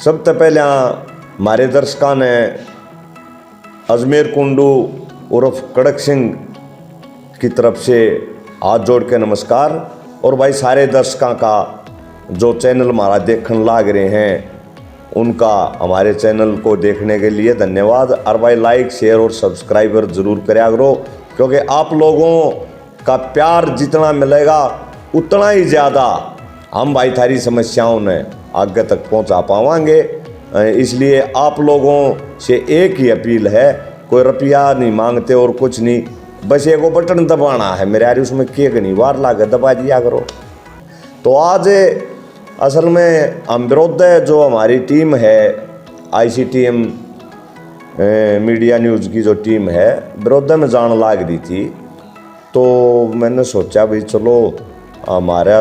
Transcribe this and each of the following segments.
सबसे पहले हमारे दर्शकों ने अजमेर कुंडू उर्फ कड़क सिंह की तरफ से हाथ जोड़ के नमस्कार। और भाई सारे दर्शकों का जो चैनल हमारा देखने लाग रहे हैं उनका हमारे चैनल को देखने के लिए धन्यवाद। और भाई लाइक शेयर और सब्सक्राइबर ज़रूर करा करो, क्योंकि आप लोगों का प्यार जितना मिलेगा उतना ही ज़्यादा हम भाई थारी समस्याओं ने आगे तक पहुंचा पावांगे। इसलिए आप लोगों से एक ही अपील है, कोई रुपया नहीं मांगते और कुछ नहीं, बस एक वो बटन दबाना है मेरे यार, उसमें केक नहीं वार लाकर दबा दिया करो। तो आज असल में हम विरोध जो हमारी टीम है ICTM मीडिया न्यूज़ की जो टीम है विरोध में जान लाग रही थी, तो मैंने सोचा भाई चलो हमारा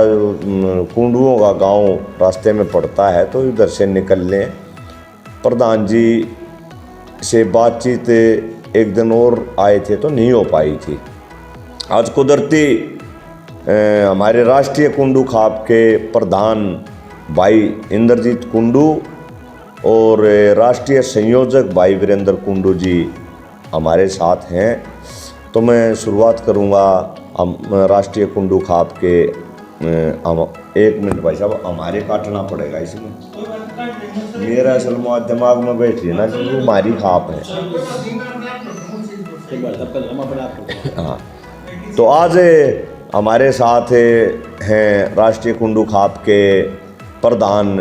कुंडुओं का गांव रास्ते में पड़ता है तो इधर से निकल लें। प्रधान जी से बातचीत एक दिन और आए थे तो नहीं हो पाई थी। आज कुदरती हमारे राष्ट्रीय कुंडू खाप के प्रधान भाई इंद्रजीत कुंडू और राष्ट्रीय संयोजक भाई वीरेंद्र कुंडू जी हमारे साथ हैं। तो मैं शुरुआत करूंगा हम राष्ट्रीय कुंडू खाप के हम 1 मिनट भाई साहब हमारे काटना पड़ेगा इसमें, मेरा असल में दिमाग में बैठ रही है ना कि वो हमारी खाप है। हाँ, तो आज हमारे साथ हैं राष्ट्रीय कुंडू खाप के प्रधान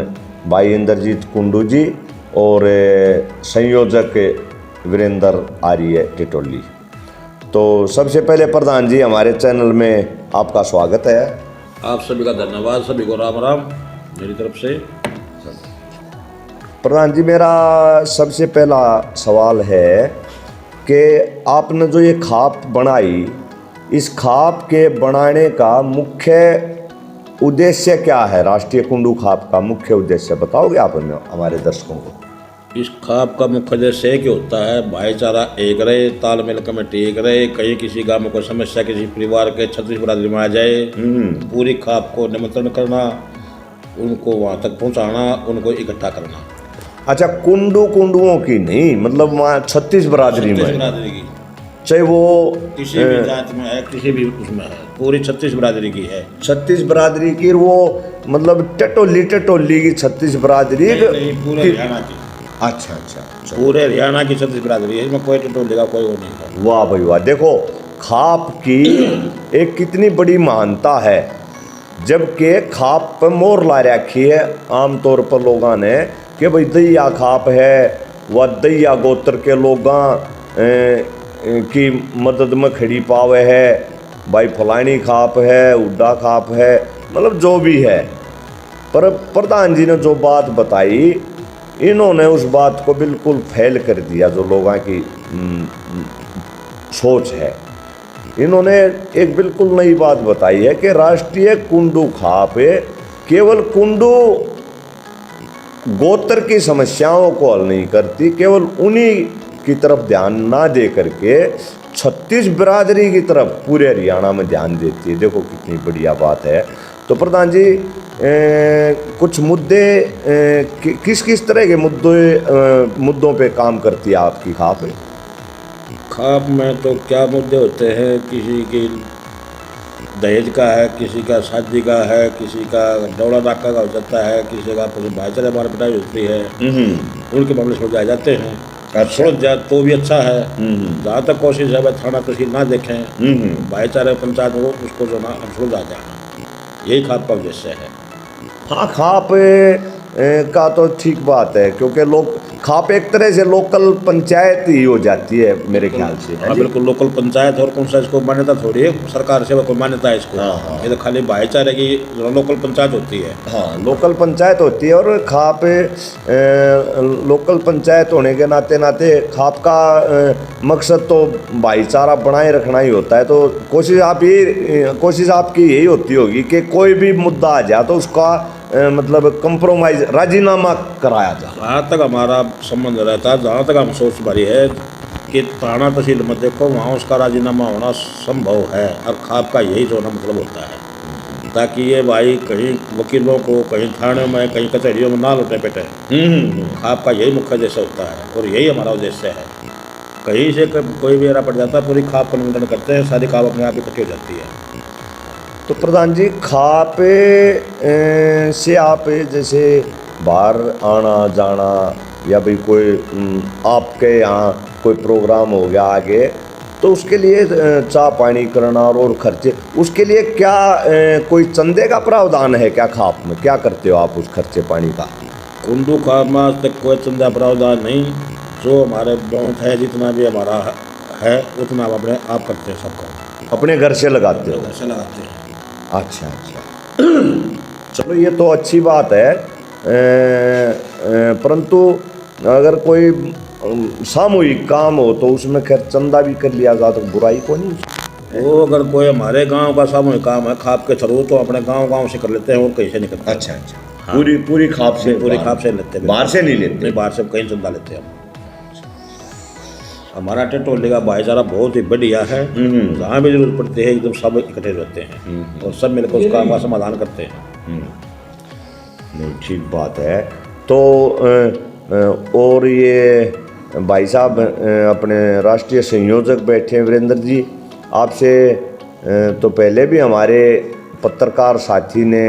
भाई इंद्रजीत कुंडू जी और संयोजक वीरेंद्र आर्य टिटोली। तो सबसे पहले प्रधान जी हमारे चैनल में आपका स्वागत है। आप सभी का धन्यवाद, सभी को राम राम मेरी तरफ से। प्रधान जी मेरा सबसे पहला सवाल है कि आपने जो ये खाप बनाई, इस खाप के बनाने का मुख्य उद्देश्य क्या है? राष्ट्रीय कुंडू खाप का मुख्य उद्देश्य बताओगे आप हमारे दर्शकों को? इस खाप का मुख्य उद्देश्य एक ही होता है, भाईचारा एक रहे, तालमेल कमेटी एक रहे। कहीं किसी गांव में कोई समस्या किसी परिवार के 36 बरादरी में आ जाए, पूरी खाप को निमंत्रण करना, उनको वहां तक पहुंचाना, उनको इकट्ठा करना। अच्छा, कुंडुओं की नहीं, मतलब वहाँ 36 बरादरी में, की चाहे वो किसी भी जात में है, किसी भी उसमें है, पूरी 36 बरादरी की है। 36 बरादरी की, वो मतलब टटोली की 36 बरादरी नहीं, पूरे हरियाणा की। अच्छा, पूरे हरियाणा की 36 बरादरी है, इसमें कोई टटोली का कोई वो नहीं है। वाह भाई वाह, देखो खाप की एक कितनी बड़ी महानता है, जबकि खाप पर मोहर ला रखी है आमतौर पर लोगों ने कि भाई दैया खाप है, वह दैया गोत्र के लोगों की मदद में खड़ी पावे है, भाई फलानी खाप है, उड्डा खाप है, मतलब जो भी है। पर प्रधान जी ने जो बात बताई, इन्होंने उस बात को बिल्कुल फेल कर दिया जो लोगों की सोच है। इन्होंने एक बिल्कुल नई बात बताई है कि राष्ट्रीय कुंडू खाप केवल कुंडू गोत्र की समस्याओं को हल नहीं करती, केवल उन्हीं की तरफ ध्यान ना दे करके 36 बिरादरी की तरफ पूरे हरियाणा में ध्यान देती है। देखो कितनी बढ़िया बात है। तो प्रधान जी कुछ मुद्दे किस किस तरह के मुद्दों पे काम करती है आपकी खाप? खाप में तो क्या मुद्दे होते हैं, किसी की दहेज का है, किसी का शादी का है, किसी का दौड़ा डाका का हो जाता है, किसी का भाईचारा मार पिटाई होती है, उनके मामले सुलझाए जाते हैं। सुलझ जाए तो भी अच्छा है। जहाँ तक कोशिश है भाई थाना तहसील ना देखें, भाईचारे पंचायत हो उसको जो ना हम सुलझा जाना, यही खाप का उद्देश्य है। हाँ, खाप का तो ठीक बात है, क्योंकि लोग खाप एक तरह से लोकल पंचायत ही हो जाती है मेरे ख्याल से। हाँ बिल्कुल, लोकल पंचायत। और कौन सा इसको मान्यता थोड़ी है सरकार से, कोई मान्यता है इसको? हाँ। ये तो खाली भाईचारे की लोकल पंचायत होती है। हाँ, लोकल पंचायत होती है। और खाप लोकल पंचायत होने के नाते खाप का मकसद तो भाईचारा बनाए रखना ही होता है। तो कोशिश आपकी यही होती होगी कि कोई भी मुद्दा आ जाए तो उसका मतलब कंप्रोमाइज, राजीनामा कराया जाए। जहाँ तक हमारा संबंध रहता है, जहाँ तक हम सोच भरी है कि थाना तहसील में देखो वहाँ उसका राजीनामा होना संभव है, और खाप का यही जो ना मतलब होता है। ताकि ये भाई कहीं वकीलों को, कहीं थाने में, कहीं कचहरियों में ना लुटे पेटे। खाप का यही मुख्य उद्देश्य होता है और यही हमारा उद्देश्य है। कहीं से कोई भी एरा पड़ जाता है, पूरी खाप का नियंत्रण करते हैं, सारी खाप अपने आप इकट्ठी हो जाती है। तो प्रधान जी, खाप से आप जैसे बाहर आना जाना या भाई कोई आपके यहाँ कोई प्रोग्राम हो गया आगे, तो उसके लिए चाय पानी करना और खर्चे, उसके लिए क्या कोई चंदे का प्रावधान है क्या? खाप में क्या करते हो आप उस खर्चे पानी का? कुंडू खाप में आज तक कोई चंदा प्रावधान नहीं। जो हमारे बहुत है, जितना भी हमारा है उतना हम अपने आप करते हैं। सबको अपने घर से लगाते हो? घर से लगाते हैं। अच्छा अच्छा। चलो ये तो अच्छी बात है, परंतु अगर कोई सामूहिक काम हो तो उसमें खैर चंदा भी कर लिया जाए तो बुराई को नहीं। वो अगर कोई हमारे गांव का सामूहिक काम है खाप के थ्रू, तो अपने गांव से कर लेते हैं और कहीं से नहीं करते। अच्छा अच्छा। हाँ। पूरी खाप से? पूरी खाप से लेते हैं, बाहर से नहीं लेते? नहीं, बाहर से कहीं चंदा लेते हैं हम। हमारा टेटोले का भाईचारा बहुत ही बढ़िया है। जहाँ भी जरूरत पड़ती है एकदम सब इकट्ठे रहते हैं और सब मिलकर उस काम का समाधान करते हैं। नहीं, ठीक बात है। तो और ये भाई साहब अपने राष्ट्रीय संयोजक बैठे हैं वीरेंद्र जी, आपसे तो पहले भी हमारे पत्रकार साथी ने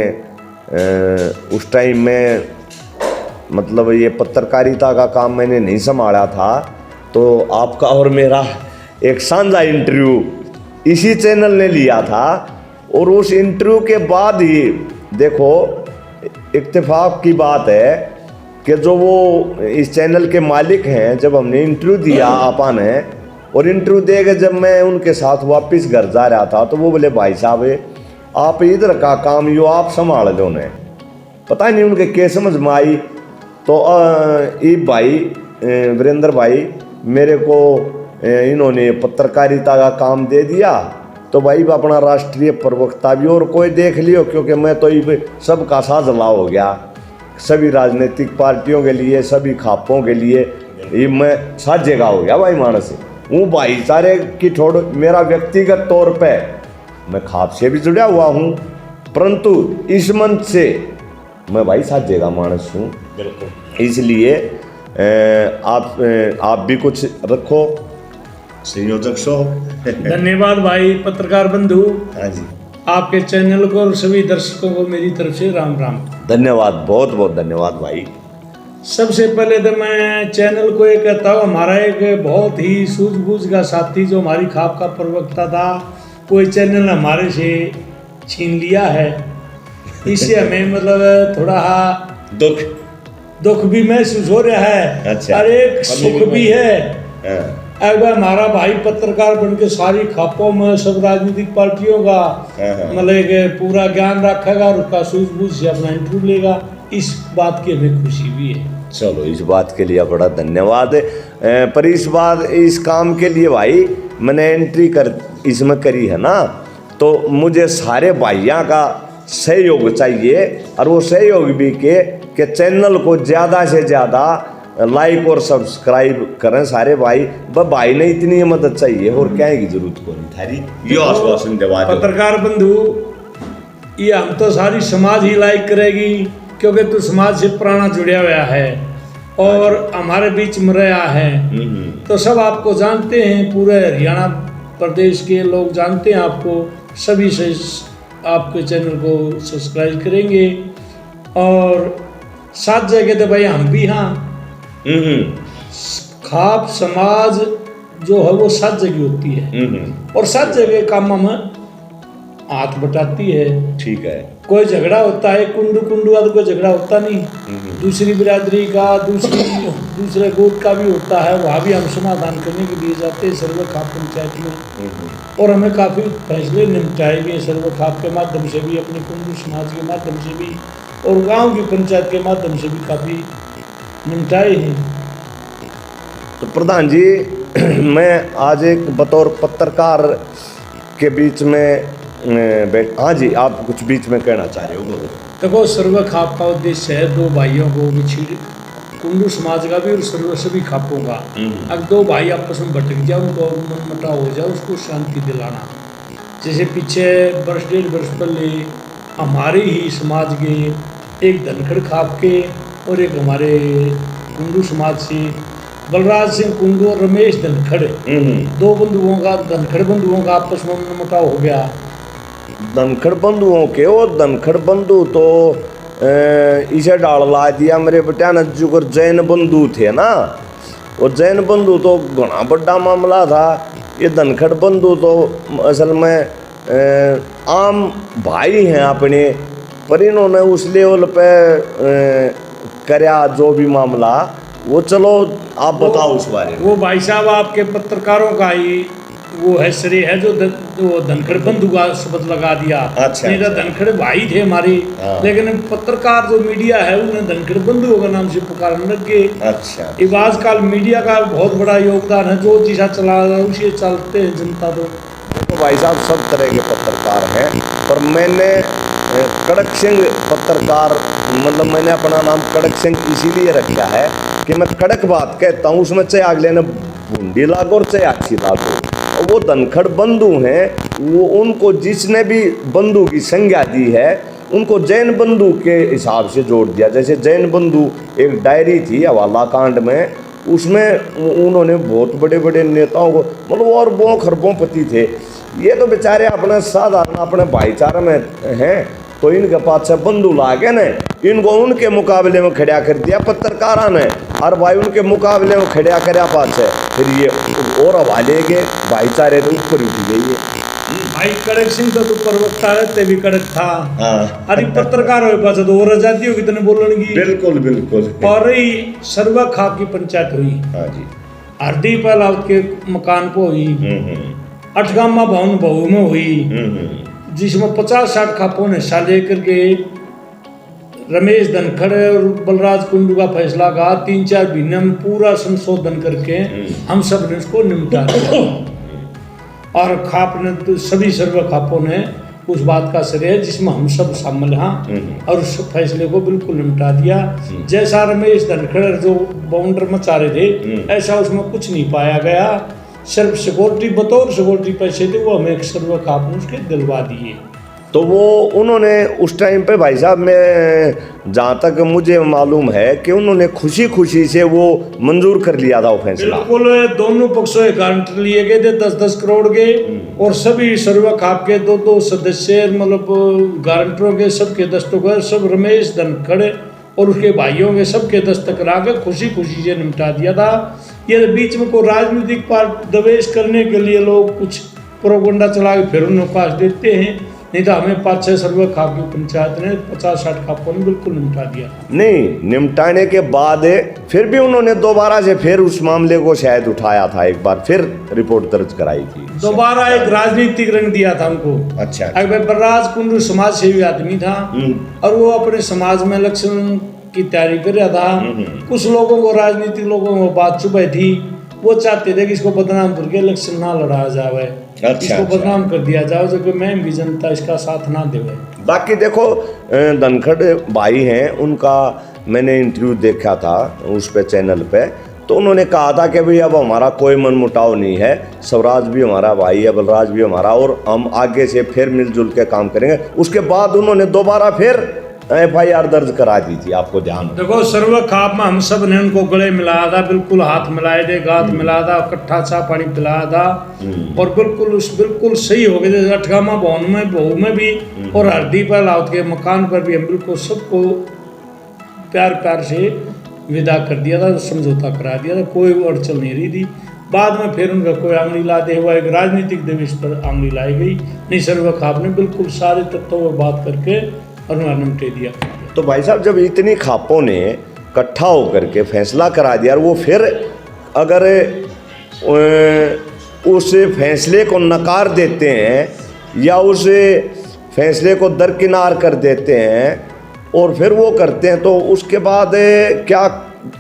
उस टाइम में मतलब ये पत्रकारिता का काम मैंने नहीं संभाला था, तो आपका और मेरा एक साझा इंटरव्यू इसी चैनल ने लिया था और उस इंटरव्यू के बाद ही देखो इत्तेफाक की बात है कि जो वो इस चैनल के मालिक हैं, जब हमने इंटरव्यू दिया आपा ने, और इंटरव्यू दे के जब मैं उनके साथ वापस घर जा रहा था तो वो बोले भाई साहब आप इधर का काम यो आप संभाल लो ने। पता नहीं उनके क्या समझ में आई। तो ये भाई वीरेंद्र भाई मेरे को इन्होंने पत्रकारिता का काम दे दिया, तो भाई अपना राष्ट्रीय प्रवक्ता भी और कोई देख लियो, क्योंकि मैं तो ये सबका साझला हो गया, सभी राजनीतिक पार्टियों के लिए, सभी खापों के लिए ये मैं साझेगा हो गया भाई मानस। हूँ भाईचारे की थोड़ मेरा व्यक्तिगत तौर पे मैं खाप से भी जुड़ा हुआ हूँ, परंतु इस मंच से मैं भाई साझेगा मानस हूँ। बिल्कुल। इसलिए आप भी कुछ रखो संयोजक सो। धन्यवाद भाई पत्रकार बंधु। हाँ जी, आपके चैनल को और सभी दर्शकों को मेरी तरफ से राम राम। धन्यवाद, बहुत बहुत धन्यवाद भाई। सबसे पहले तो मैं चैनल को ये कहता हूँ, हमारा एक बहुत ही सूझबूझ का साथी जो हमारी खाप का प्रवक्ता था, कोई चैनल हमारे से छीन लिया है। इससे हमें मतलब थोड़ा दुख भी महसूस हो रहा है। अच्छा। और एक सुख भी है। अब हमारा भाई पत्रकार बन के सारी खापों में सब राजनीतिक पार्टियों का मतलब एक पूरा ज्ञान रखेगा और उसका सूझबूझ से अपना इंटरव्यू लेगा, इस बात की हमें खुशी भी है। चलो इस बात के लिए बड़ा धन्यवाद। पर इस काम के लिए भाई मैंने एंट्री इसमें करी है ना, तो मुझे सारे भाइयों का सहयोग चाहिए, और वो सहयोग भी के चैनल को ज़्यादा से ज़्यादा लाइक और सब्सक्राइब करें सारे भाई। भाई ने इतनी मदद चाहिए और क्या की जरूरत को नहीं थारी, ये आश्वासन दिवा दो। पत्रकार बंधु, ये हम तो सारी समाज ही लाइक करेगी, क्योंकि तू समाज से पुराना जुड़ा हुआ है और हमारे बीच में रहा है, तो सब आपको जानते हैं, पूरे हरियाणा प्रदेश के लोग जानते हैं आपको, सभी से आपके चैनल को सब्सक्राइब करेंगे। और साथ जगह तो भाई हम भी, हाँ खाप समाज जो है वो सात जगह होती है और सात जगह काम में हाथ बटाती है। ठीक है। कोई झगड़ा होता है कुंडू वाला, कोई झगड़ा होता नहीं, दूसरी बिरादरी का दूसरे गोट का भी होता है, वहाँ भी हम समाधान करने के लिए जाते हैं सर्व खाप पंचायत में, और हमें काफ़ी फैसले निपटाए गए सर्व खाप के माध्यम से भी, अपने कुंडू समाज के माध्यम से भी और गाँव की पंचायत के माध्यम से भी काफ़ी निपटाए हैं। तो प्रधान जी, मैं आज एक बतौर पत्रकार के बीच में हाँ जी, आप कुछ बीच में कहना चाह रहे हो? देखो, सर्व खाप का उद्देश्य है दो भाइयों को कुंडू समाज का भी और सर्व सभी खापों का, अगर दो भाई आपस में भटक जाए, उनको मनमुटाव हो जाए, उसको शांति दिलाना। जैसे पीछे वर्ष 1.5 वर्ष पहले हमारे ही समाज के एक धनखड़ खाप के और एक हमारे कुंडू समाज से बलराज सिंह कुंडू और रमेश धनखड़, दो बंधुओं का, धनखड़ बंधुओं का आपस में मुटाव हो गया। धनखड़ बंधुओं के, और धनखड़ बंधु तो इसे डाल ला दिया मेरे बेटा नज्जू को। जैन बंधु थे ना, और जैन बंधु तो घना बड़ा मामला था। ये धनखड़ बंधु तो असल में आम भाई हैं अपने, पर इन्होंने उस लेवल पे करया जो भी मामला, वो चलो आप बताओ उस बारे में। वो भाई साहब आपके पत्रकारों का ही वो है श्रेय है जो वो धनखड़ बंधु का शब्द लगा दिया। अच्छा, नहीं तो धनखड़ भाई थे हमारे, लेकिन पत्रकार जो मीडिया है उन्हें धनखड़ बंधुओं का नाम से पुकारने लग गए। अच्छा, इस आजकल मीडिया का बहुत बड़ा योगदान है, जो चीज़ा चला उसे चलते हैं जनता। तो भाई साहब सब तरह के पत्रकार हैं, पर मैंने कड़क सिंह पत्रकार, मतलब मैंने अपना नाम कड़क सिंह इसीलिए रखा है कि मैं कड़क बात कहता हूँ, उसमें चाहे अगले ने बूंदी लागो और चाहे अच्छी लागो। और वो धनखड़ बंधु हैं, वो उनको जिसने भी बंधु की संज्ञा दी है उनको जैन बंधु के हिसाब से जोड़ दिया। जैसे जैन बंधु एक डायरी थी हवाला कांड में, उसमें उन्होंने बहुत बड़े बड़े नेताओं को, मतलब और वो खरबों-पति थे। ये तो बेचारे अपने साधारण अपने भाईचारे में हैं, तो इनके पास से बंधु लागे न, इनको उनके मुकाबले में खड़ा कर दिया पत्रकारा ने, और भाई उनके मुकाबले में खड़ा करया पास है, फिर ये और हवाले गए, भाईचारे तो ऊपर उठ गई है। भाई कड़क सिंह तो तू प्रवक्ता है, ते भी कड़क था। अरे पत्रकार हो पास तो और आजादी होगी तने बोलने की। बिल्कुल बिल्कुल। और ही सरवा खाप की पंचायत हुई। हाँ जी। हरदी पलाव के मकान को हुई, अठगामा भवन बहु में हुई, जिसमें 50-60 खापों ने हिस्सा लेकर के रमेश धनखड़ और बलराज कुंडू का फैसला कहा। 3-4 महीने में पूरा संशोधन करके हम सब ने उसको निपटा दिया, और खाप ने तो सभी सर्व खापों ने उस बात का श्रेय जिसमें हम सब शामिल हैं, और उस फैसले को बिल्कुल निपटा दिया। जैसा रमेश धनखड़ जो बाउंडर मचा रहे थे, ऐसा उसमें कुछ नहीं पाया गया। सिर्फ सिक्योरिटी, बतौर सिक्योरिटी पैसे थे, वो हमें सर्व खाप ने उसके दिलवा दिए। तो वो उन्होंने उस टाइम पे भाई साहब, मैं जहाँ तक मुझे मालूम है कि उन्होंने खुशी खुशी से वो मंजूर कर लिया था वो फैसला। बिल्कुल, दोनों पक्षों के गारंटर लिए गए थे 10-10 करोड़ के, और सभी सर्व खाप के 2-2 सदस्य, मतलब गारंटरों के सबके दस्तखत, सब रमेश धनखड़ और उसके भाइयों के सबके दस्तखत करा के खुशी खुशी से निपटा दिया था। ये बीच में कोई राजनीतिक पार्ट दवेश करने के लिए लोग कुछ प्रोपगंडा चला के फिर उन्हें पास देते हैं, नहीं तो हमें 5-6 सर्व खाप की पंचायत ने 50-60 खापों ने बिल्कुल निपटा दिया। नहीं, निपटाने के बाद फिर भी उन्होंने दोबारा से फिर उस मामले को शायद उठाया था, एक बार फिर रिपोर्ट दर्ज कराई थी, दोबारा एक राजनीतिक रंग दिया था उनको। अच्छा। अगर बलराज कुंडू समाज सेवी आदमी था, और वो अपने समाज में इलेक्शन की तैयारी कर रहा था। कुछ लोगों को, राजनीतिक लोगों को बात चुभे थी, वो चाहते थे कि इसको बदनाम करके इलेक्शन ना लड़ाया जाए, इसको बदनाम कर दिया जाए, जो कि मैं भी जनता इसका साथ ना देवे। बाकी देखो, धनखड़ भाई हैं, उनका मैंने इंटरव्यू देखा था उस पे चैनल पे, तो उन्होंने कहा था कि भाई अब हमारा कोई मनमुटाव नहीं है, स्वराज भी हमारा भाई है, बलराज भी हमारा, और हम आगे से फिर मिलजुल के काम करेंगे। उसके बाद उन्होंने दोबारा फिर FIR दर्ज करा दी थी, आपको ध्यान देखो। सर्व खाप में हम सब ने उनको गले मिलाया था, बिल्कुल हाथ मिलाए थे, गात मिलाया था, कट्ठा चा पानी पिलाया था, और बिल्कुल सही हो गए थे। अठगामा भवन में, बहू में भी, और हरदी पर लाउत के मकान पर भी हम बिल्कुल सबको प्यार से विदा कर दिया था, समझौता करा दिया था, कोई अड़चन नहीं रही थी। बाद में फिर उनका कोई आंगली लाते हुआ एक राजनीतिक देवेश पर आंगली लाई गई। नहीं, सर्व खाप ने बिल्कुल सारे तत्वों पर बात करके और निपटे दिया। तो भाई साहब, जब इतनी खापों ने इकट्ठा होकर के फैसला करा दिया, और वो फिर अगर उस फैसले को नकार देते हैं या उस फैसले को दरकिनार कर देते हैं और फिर वो करते हैं, तो उसके बाद क्या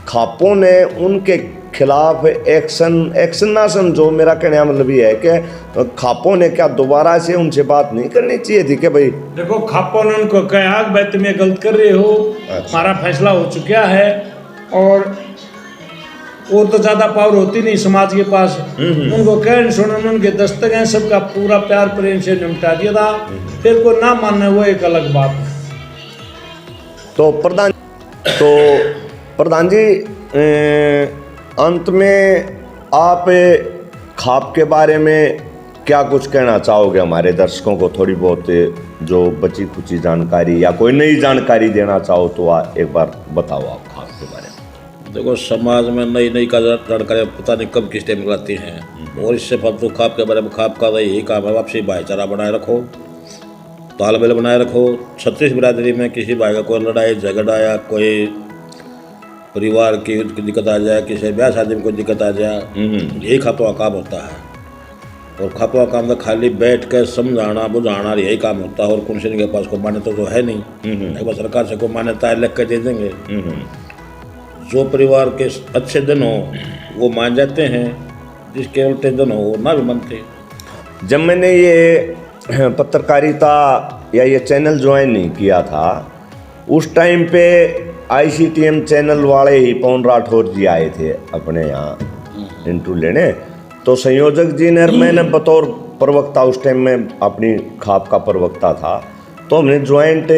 खापों ने उनके खिलाफ एक्शन ना समझो। मेरा कहने का मतलब ये है कि खापों ने क्या दोबारा से उनसे बात नहीं करनी चाहिए थी कि भाई देखो, खापों ने उनको कहा भाई तुम ये गलत कर रहे हो, हमारा फैसला हो चुका है, और और तो ज्यादा पावर होती नहीं समाज के पास। उनको कहने सुनने उनके दस्तक हैं, सबका पूरा प्यार प्रेम से निपटा दिया था। फिर को ना मानना वो एक अलग बात है। तो प्रधान जी, अंत में आप खाप के बारे में क्या कुछ कहना चाहोगे हमारे दर्शकों को? थोड़ी बहुत जो बची खुची जानकारी या कोई नई जानकारी देना चाहो तो एक बार बताओ आप खाप के बारे में। देखो, समाज में नई नई का जानकारी पता नहीं कब किस टाइम निकलती हैं, और इससे फालतू खाप के बारे में खाप का यही काम है, आपसी भाईचारा बनाए रखो, तालमेल बनाए रखो। छत्तीस बिरादरी में किसी भाई का कोई लड़ाई झगड़ा या कोई परिवार की दिक्कत आ जाए, किसी ब्याह शादी में कोई दिक्कत आ जाए, यही खापवा काम होता है। और खापवा काम तो खाली बैठ कर समझाना बुझाना यही काम होता है, और कौन के पास कोई मान्यता तो है नहीं। एक बार सरकार से कोई मान्यता है लिख कर दे देंगे। जो परिवार के अच्छे दिन हो वो मान जाते हैं, जिसके उल्टे दिन हो वो ना भी मानते। जब मैंने ये पत्रकारिता या ये चैनल ज्वाइन नहीं किया था, उस टाइम पे ICTM चैनल वाले ही पवन राठौर जी आए थे अपने यहाँ इंटरव्यू लेने। तो संयोजक जी ने, मैंने बतौर प्रवक्ता उस टाइम में अपनी खाप का प्रवक्ता था, तो हमने ज्वाइंट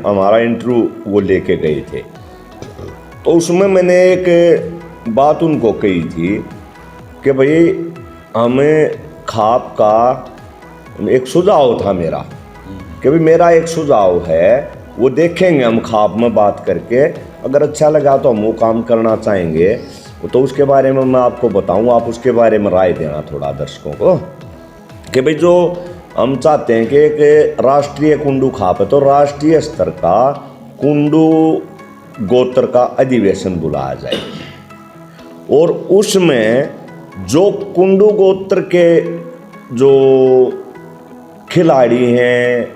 हमारा इंटरव्यू वो लेके गए थे। तो उसमें मैंने एक बात उनको कही थी कि भाई हमें खाप का एक सुझाव था मेरा, कि भाई मेरा एक सुझाव है, वो देखेंगे हम खाप में बात करके, अगर अच्छा लगा तो हम वो काम करना चाहेंगे, तो उसके बारे में मैं आपको बताऊं, आप उसके बारे में राय देना थोड़ा दर्शकों को, कि भाई जो हम चाहते हैं कि एक राष्ट्रीय कुंडू खाप है, तो राष्ट्रीय स्तर का कुंडू गोत्र का अधिवेशन बुलाया जाए, और उसमें जो कुंडू गोत्र के जो खिलाड़ी हैं,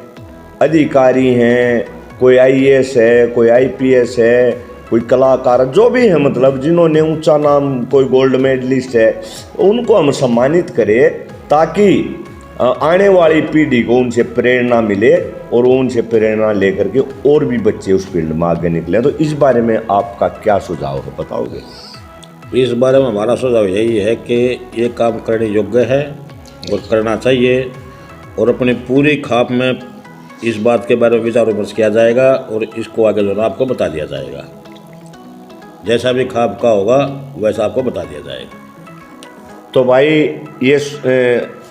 अधिकारी हैं, कोई IAS है, कोई IPS है, कोई कलाकार, जो भी है, मतलब जिन्होंने ऊंचा नाम, कोई गोल्ड मेडलिस्ट है, उनको हम सम्मानित करें, ताकि आने वाली पीढ़ी को उनसे प्रेरणा मिले और वो उनसे प्रेरणा लेकर के और भी बच्चे उस फील्ड में आगे निकले। तो इस बारे में आपका क्या सुझाव है, बताओगे? इस बारे में हमारा सुझाव यही है कि ये काम करने योग्य है और करना चाहिए, और अपनी पूरी खाप में इस बात के बारे में विचार विमर्श किया जाएगा, और इसको आगे जो है आपको बता दिया जाएगा। जैसा भी खाप का होगा वैसा आपको बता दिया जाएगा। तो भाई ये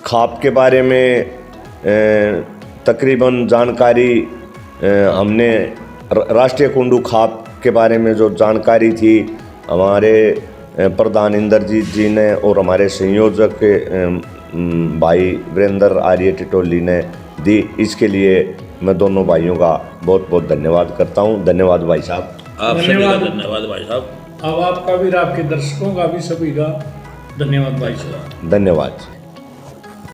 खाप के बारे में तकरीबन जानकारी हमने राष्ट्रीय कुंडू खाप के बारे में जो जानकारी थी हमारे प्रधान इंद्रजीत जी ने और हमारे संयोजक भाई वीरेंद्र आर्य टिटोली ने दी, इसके लिए मैं दोनों भाइयों का बहुत बहुत धन्यवाद करता हूं। धन्यवाद भाई साहब। आप सभी का धन्यवाद भाई साहब। अब आपका भी, आपके दर्शकों का भी, सभी का धन्यवाद भाई साहब। धन्यवाद।